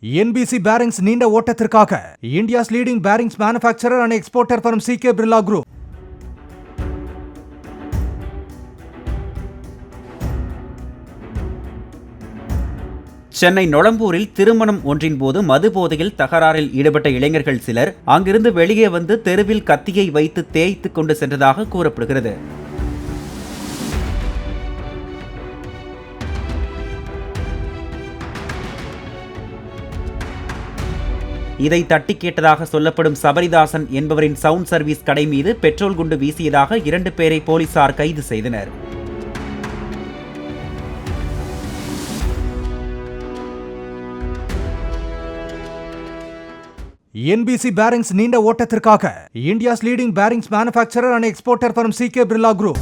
NBC Bearings நீண்ட ஓட்டத்திற்காக India's leading bearings manufacturer and exporter from CK Birla Group. Chennai நொளம்பூரில் திருமணம் ஒன்றின் போது மது போதையில் தகராறில் ஈடுபட்ட இளைஞர்கள் சிலர் அங்கிருந்து வெளியே வந்து தெருவில் கத்தியை வைத்து தேய்த்து கொண்டு சென்றதாக கூறப்படுகிறது. இதை தட்டி கேட்டதாக சொல்லப்படும் சபரிதாசன் என்பவரின் சவுண்ட் சர்வீஸ் கடை மீது பெட்ரோல் குண்டு வீசியதாக 2 பேரை போலீசார் கைது செய்தனர். NBC Bearings நீண்ட ஓட்டத்திற்காக India's leading bearings manufacturer and exporter from CK Birla Group.